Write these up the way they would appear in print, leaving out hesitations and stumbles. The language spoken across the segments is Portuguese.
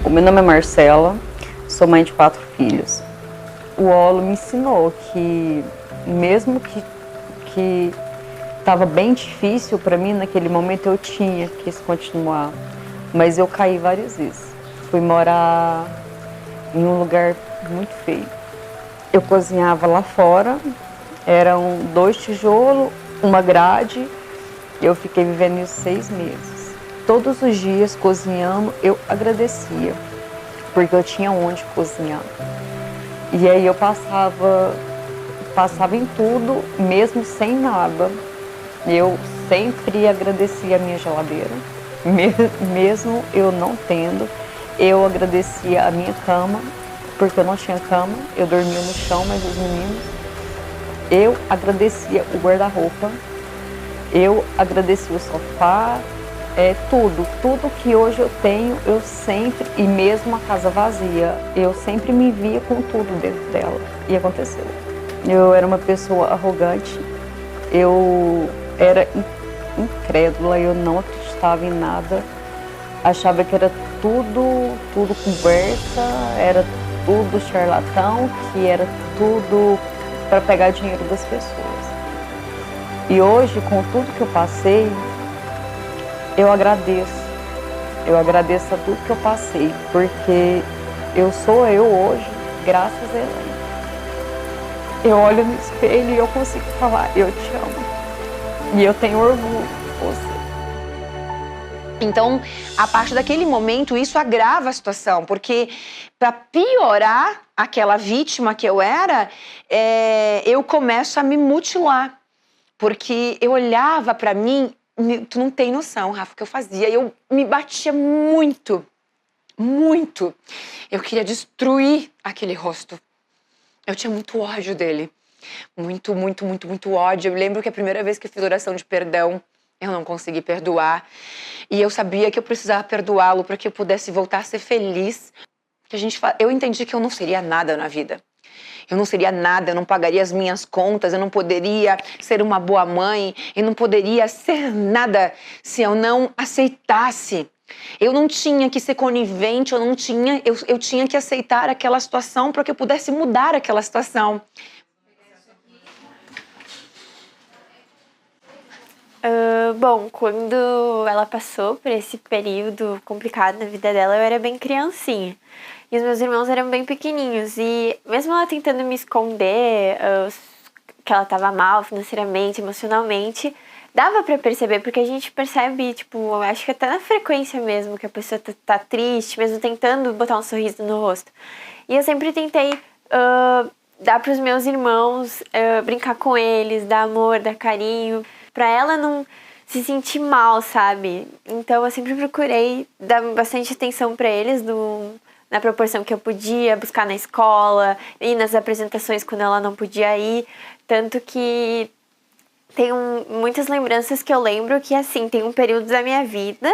Meu nome é Marcela, sou mãe de 4 filhos. O Olo me ensinou que, mesmo que estava bem difícil para mim, naquele momento eu tinha que continuar. Mas eu caí várias vezes. Fui morar em um lugar muito feio. Eu cozinhava lá fora, eram 2 tijolos, uma grade. Eu fiquei vivendo isso 6 meses. Todos os dias cozinhando, eu agradecia, porque eu tinha onde cozinhar. E aí eu passava em tudo, mesmo sem nada. Eu sempre agradecia a minha geladeira, mesmo eu não tendo. Eu agradecia a minha cama, porque eu não tinha cama, eu dormia no chão, mas os meninos. Eu agradecia o guarda-roupa, eu agradecia o sofá, tudo que hoje eu tenho, eu sempre, e mesmo a casa vazia, eu sempre me via com tudo dentro dela. E aconteceu. Eu era uma pessoa arrogante, eu era incrédula, eu não acreditava em nada, achava que era tudo conversa, era tudo charlatão, que era tudo para pegar dinheiro das pessoas. E hoje, com tudo que eu passei, eu agradeço a tudo que eu passei, porque eu sou eu hoje, graças a ela. Eu olho no espelho e eu consigo falar, eu te amo. E eu tenho orgulho de você. Então, a partir daquele momento, isso agrava a situação, porque para piorar aquela vítima que eu era, eu começo a me mutilar. Porque eu olhava para mim, tu não tem noção, Rafa, o que eu fazia. Eu me batia muito, muito. Eu queria destruir aquele rosto. Eu tinha muito ódio dele. Muito, muito, muito, muito ódio. Eu lembro que a primeira vez que eu fiz oração de perdão, eu não consegui perdoar. E eu sabia que eu precisava perdoá-lo para que eu pudesse voltar a ser feliz. Eu entendi que eu não seria nada na vida. Eu não seria nada, eu não pagaria as minhas contas, eu não poderia ser uma boa mãe, eu não poderia ser nada se eu não aceitasse. Eu não tinha que ser conivente, eu tinha que aceitar aquela situação para que eu pudesse mudar aquela situação. Bom, quando ela passou por esse período complicado na vida dela, eu era bem criancinha. E os meus irmãos eram bem pequenininhos. E mesmo ela tentando me esconder que ela tava mal financeiramente, emocionalmente, dava pra perceber, porque a gente percebe, tipo, acho que até na frequência mesmo, que a pessoa tá triste, mesmo tentando botar um sorriso no rosto. E eu sempre tentei dar pros meus irmãos, brincar com eles, dar amor, dar carinho, pra ela não se sentir mal, sabe? Então eu sempre procurei dar bastante atenção pra eles na proporção que eu podia, buscar na escola, ir nas apresentações quando ela não podia ir. Tanto que tem muitas lembranças que eu lembro que, assim, tem um período da minha vida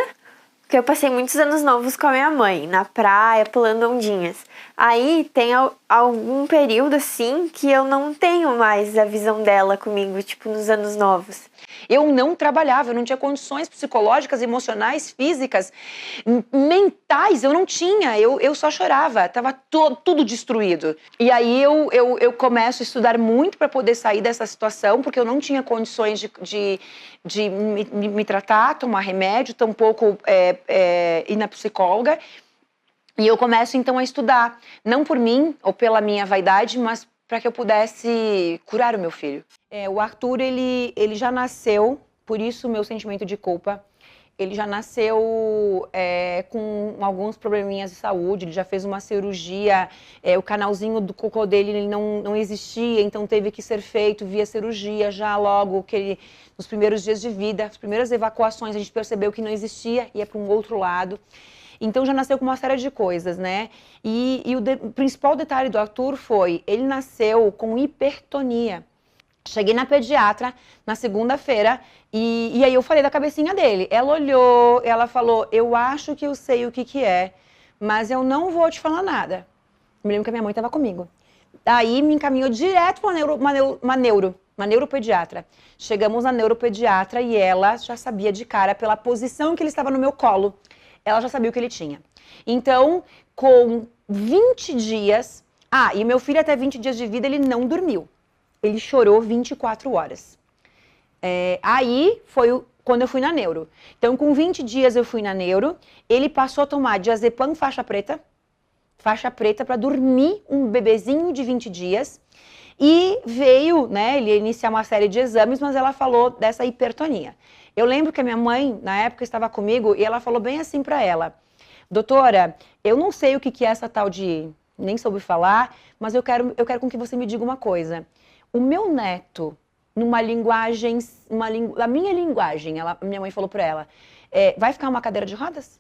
que eu passei muitos anos novos com a minha mãe, na praia, pulando ondinhas. Aí tem algum período, assim, que eu não tenho mais a visão dela comigo, tipo, nos anos novos. Eu não trabalhava, eu não tinha condições psicológicas, emocionais, físicas, mentais, eu não tinha, eu só chorava, tava tudo destruído. E aí eu começo a estudar muito para poder sair dessa situação, porque eu não tinha condições de me tratar, tomar remédio, tampouco ir na psicóloga. E eu começo então a estudar, não por mim ou pela minha vaidade, mas para que eu pudesse curar o meu filho. O Arthur, ele já nasceu, por isso o meu sentimento de culpa, ele já nasceu com alguns probleminhas de saúde, ele já fez uma cirurgia, o canalzinho do cocô dele ele não existia, então teve que ser feito via cirurgia, já logo que ele, nos primeiros dias de vida, as primeiras evacuações a gente percebeu que não existia, ia para um outro lado. Então já nasceu com uma série de coisas, né? E o principal detalhe do Arthur foi, ele nasceu com hipertonia. Cheguei na pediatra na segunda-feira e aí eu falei da cabecinha dele. Ela olhou, ela falou, eu acho que eu sei o que é, mas eu não vou te falar nada. Me lembro que a minha mãe estava comigo. Aí me encaminhou direto para uma neuropediatra. Chegamos na neuropediatra e ela já sabia de cara, pela posição que ele estava no meu colo, ela já sabia o que ele tinha. Então, com 20 dias... e meu filho até 20 dias de vida, ele não dormiu. Ele chorou 24 horas. Aí foi quando eu fui na neuro. Então, com 20 dias eu fui na neuro, ele passou a tomar diazepam faixa preta para dormir um bebezinho de 20 dias. E veio, né, ele ia iniciar uma série de exames, mas ela falou dessa hipertonia. Eu lembro que a minha mãe, na época, estava comigo e ela falou bem assim para ela: doutora, eu não sei o que é essa tal de... nem soube falar, mas eu quero com que você me diga uma coisa. O meu neto, numa linguagem, a minha linguagem, minha mãe falou para ela, vai ficar uma cadeira de rodas?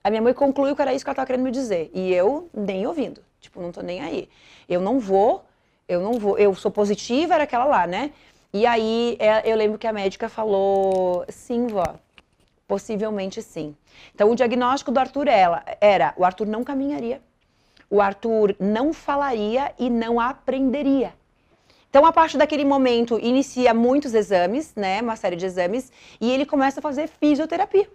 A minha mãe concluiu que era isso que ela estava querendo me dizer. E eu nem ouvindo. Tipo, não tô nem aí. Eu não vou. Eu sou positiva, era aquela lá, né? E aí, eu lembro que a médica falou, sim, vó, possivelmente sim. Então, o diagnóstico do Arthur era, o Arthur não caminharia, o Arthur não falaria e não aprenderia. Então, a partir daquele momento, inicia muitos exames, né, uma série de exames, e ele começa a fazer fisioterapia.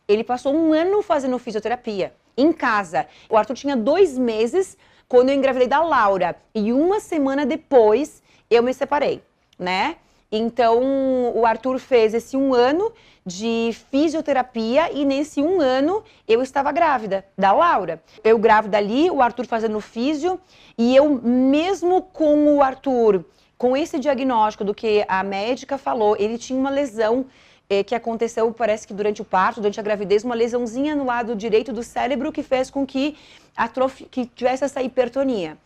Ele passou 1 ano fazendo fisioterapia, em casa. O Arthur tinha 2 meses quando eu engravidei da Laura, e 1 semana depois eu me separei, né? Então, o Arthur fez esse 1 ano de fisioterapia e nesse 1 ano eu estava grávida da Laura. Eu grávida ali, o Arthur fazendo físio e eu mesmo com o Arthur, com esse diagnóstico do que a médica falou, ele tinha uma lesão que aconteceu, parece que durante o parto, durante a gravidez, uma lesãozinha no lado direito do cérebro que fez com que tivesse essa hipertonia.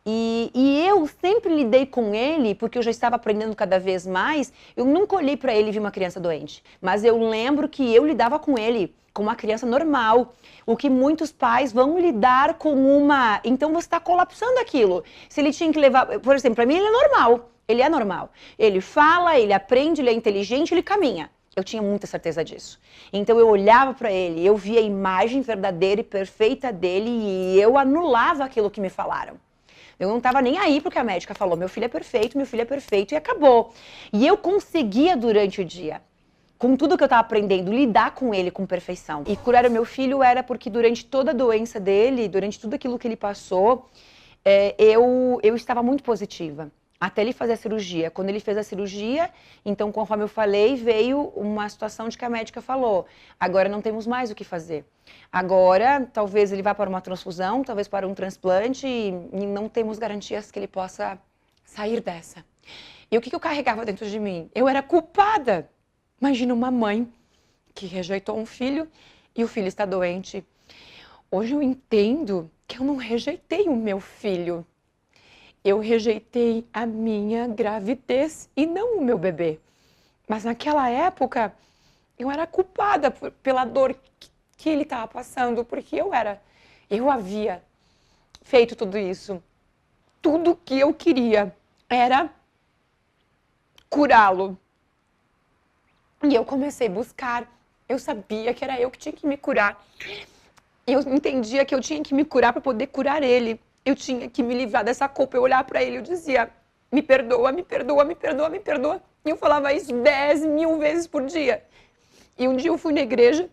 E eu sempre lidei com ele, porque eu já estava aprendendo cada vez mais, eu nunca olhei para ele e vi uma criança doente. Mas eu lembro que eu lidava com ele, com uma criança normal. O que muitos pais vão lidar com uma... Então você está colapsando aquilo. Se ele tinha que levar... Por exemplo, para mim ele é normal. Ele é normal. Ele fala, ele aprende, ele é inteligente, ele caminha. Eu tinha muita certeza disso. Então eu olhava para ele, eu via a imagem verdadeira e perfeita dele e eu anulava aquilo que me falaram. Eu não estava nem aí porque a médica falou, meu filho é perfeito e acabou. E eu conseguia durante o dia, com tudo que eu estava aprendendo, lidar com ele com perfeição. E curar o meu filho era porque durante toda a doença dele, durante tudo aquilo que ele passou, eu estava muito positiva. Até ele fazer a cirurgia. Quando ele fez a cirurgia, então, conforme eu falei, veio uma situação de que a médica falou, agora não temos mais o que fazer. Agora, talvez ele vá para uma transfusão, talvez para um transplante, e não temos garantias que ele possa sair dessa. E o que eu carregava dentro de mim? Eu era culpada. Imagina uma mãe que rejeitou um filho e o filho está doente. Hoje eu entendo que eu não rejeitei o meu filho. Eu rejeitei a minha gravidez e não o meu bebê. Mas naquela época, eu era culpada pela dor que ele estava passando, porque eu havia feito tudo isso. Tudo que eu queria era curá-lo. E eu comecei a buscar. Eu sabia que era eu que tinha que me curar. Eu entendia que eu tinha que me curar para poder curar ele. Eu tinha que me livrar dessa culpa. Eu olhava para ele e eu dizia, me perdoa, me perdoa, me perdoa, me perdoa. E eu falava isso 10.000 vezes por dia. E um dia eu fui na igreja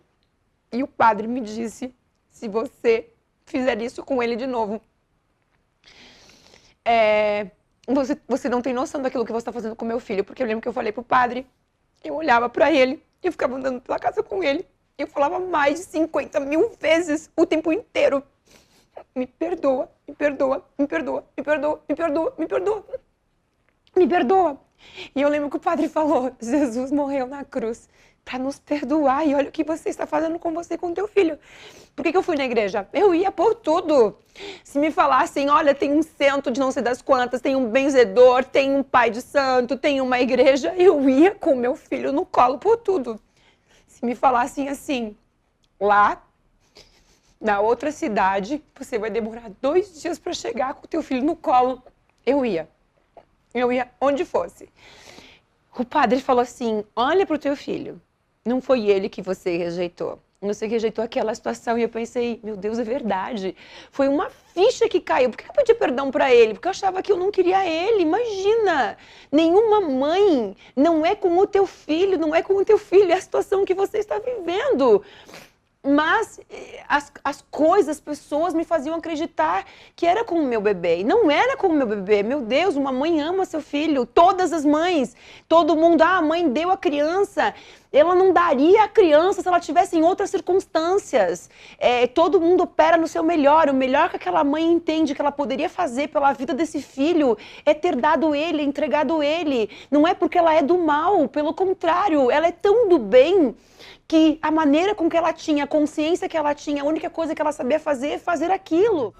e o padre me disse, se você fizer isso com ele de novo, você não tem noção daquilo que você está fazendo com meu filho. Porque eu lembro que eu falei pro padre, eu olhava para ele, eu ficava andando pela casa com ele. Eu falava mais de 50.000 vezes o tempo inteiro. Me perdoa, me perdoa, me perdoa, me perdoa, me perdoa, me perdoa, me perdoa. E eu lembro que o padre falou, Jesus morreu na cruz para nos perdoar e olha o que você está fazendo com você e com teu filho. Por que eu fui na igreja? Eu ia por tudo. Se me falassem, olha, tem um centro de não sei das quantas, tem um benzedor, tem um pai de santo, tem uma igreja, eu ia com meu filho no colo por tudo. Se me falassem assim, lá na outra cidade, você vai demorar 2 dias para chegar com o teu filho no colo. Eu ia onde fosse. O padre falou assim, olha pro teu filho. Não foi ele que você rejeitou. Você rejeitou aquela situação. E eu pensei, meu Deus, é verdade. Foi uma ficha que caiu. Por que eu pedi perdão para ele? Porque eu achava que eu não queria ele. Imagina, nenhuma mãe não é com o teu filho, não é com o teu filho. É a situação que você está vivendo. Mas as coisas, as pessoas me faziam acreditar que era com o meu bebê. E não era com o meu bebê. Meu Deus, uma mãe ama seu filho. Todas as mães. Todo mundo, a mãe deu a criança. Ela não daria a criança se ela tivesse em outras circunstâncias. Todo mundo opera no seu melhor. O melhor que aquela mãe entende que ela poderia fazer pela vida desse filho é ter dado ele, entregado ele. Não é porque ela é do mal. Pelo contrário, ela é tão do bem que a maneira com que ela tinha, a consciência que ela tinha, a única coisa que ela sabia fazer é fazer aquilo.